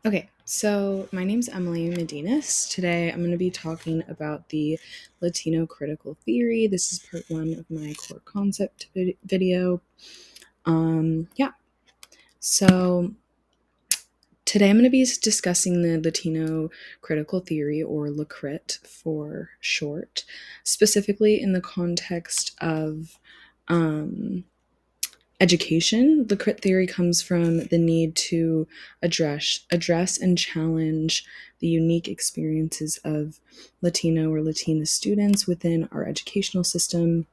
Okay, so my name's Emily Medinas. Today I'm going to be talking about the Latino critical theory. This is part one of my core concept video. Yeah, so today I'm going to be discussing the Latino critical theory, or LatCrit for short, specifically in the context of education. The crit theory comes from the need to address and challenge the unique experiences of Latino or Latina students within our educational system,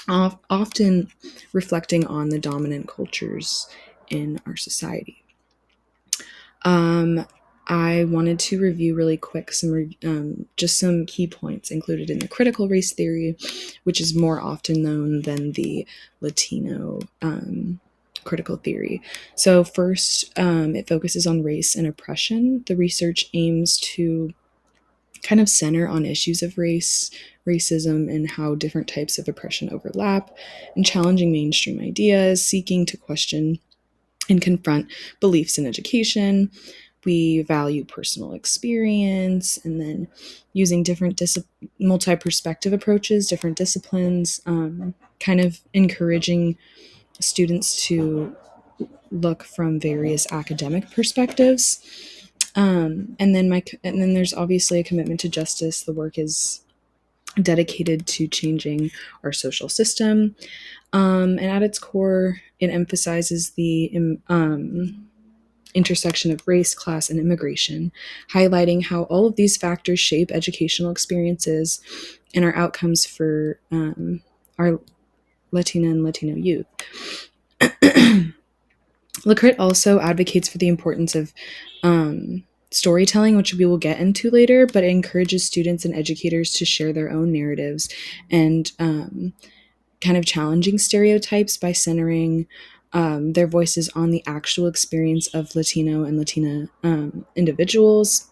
often reflecting on the dominant cultures in our society. I wanted to review really quick just some key points included in the critical race theory, which is more often known than the Latino critical theory. So first, it focuses on race and oppression. The research aims to kind of center on issues of racism, and how different types of oppression overlap, and challenging mainstream ideas, seeking to question and confront beliefs in education. We value personal experience, and then using different multi-perspective approaches, different disciplines, kind of encouraging students to look from various academic perspectives. And then there's obviously a commitment to justice. The work is dedicated to changing our social system. And at its core, it emphasizes the intersection of race, class, and immigration, highlighting how all of these factors shape educational experiences and our outcomes for our Latina and Latino youth. LatCrit also advocates for the importance of storytelling, which we will get into later, but it encourages students and educators to share their own narratives and kind of challenging stereotypes by centering their voices on the actual experience of Latino and Latina individuals.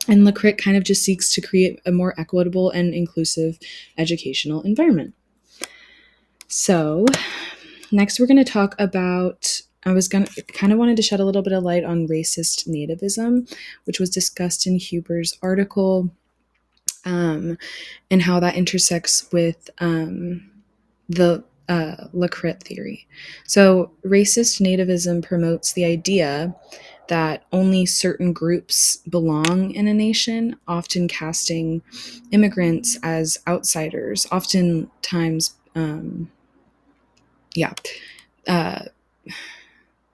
And LatCrit kind of just seeks to create a more equitable and inclusive educational environment. So next we're going to talk about, wanted to shed a little bit of light on racist nativism, which was discussed in Huber's article, and how that intersects with the LatCrit theory. So racist nativism promotes the idea that only certain groups belong in a nation, often casting immigrants as outsiders, oftentimes,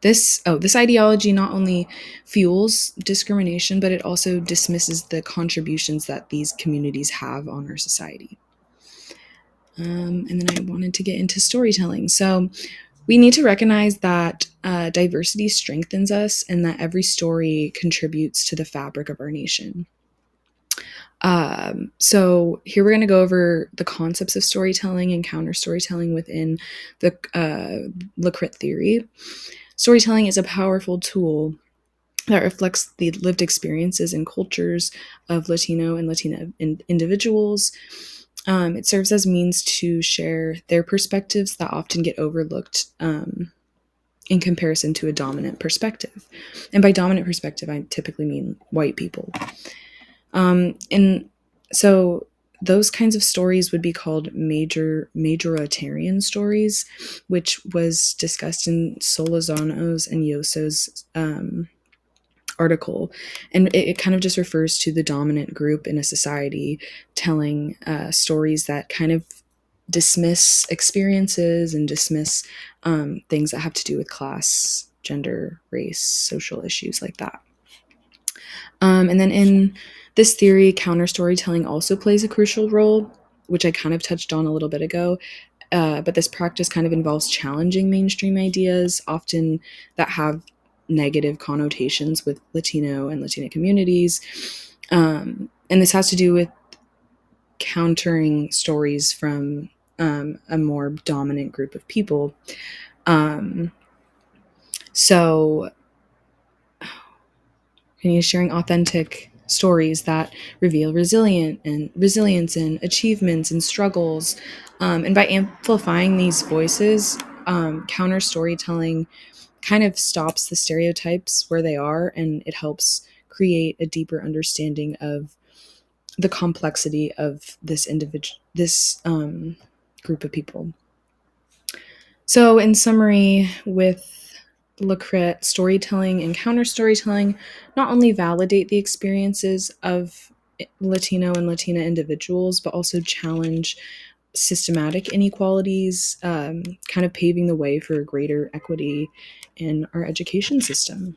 this ideology not only fuels discrimination, but it also dismisses the contributions that these communities have on our society. And then I wanted to get into storytelling. So we need to recognize that diversity strengthens us, and that every story contributes to the fabric of our nation. So here we're going to go over the concepts of storytelling and counter storytelling within the LatCrit theory. Storytelling is a powerful tool that reflects the lived experiences and cultures of Latino and Latina individuals. It serves as means to share their perspectives that often get overlooked in comparison to a dominant perspective. And by dominant perspective, I typically mean white people. And so those kinds of stories would be called majoritarian stories, which was discussed in Solorzano's and Yoso's article. And it kind of just refers to the dominant group in a society telling stories that kind of dismiss experiences and dismiss things that have to do with class, gender, race, social issues like that. And then in this theory, counter storytelling also plays a crucial role, which I kind of touched on a little bit ago. But this practice kind of involves challenging mainstream ideas, often that have negative connotations with Latino and Latina communities. And this has to do with countering stories from a more dominant group of people. So sharing authentic stories that reveal resilience and achievements and struggles. And by amplifying these voices, counter storytelling kind of stops the stereotypes where they are, and it helps create a deeper understanding of the complexity of this group of people. So, in summary, with LatCrit, storytelling and counter storytelling not only validate the experiences of Latino and Latina individuals, but also challenge systematic inequalities, kind of paving the way for greater equity in our education system.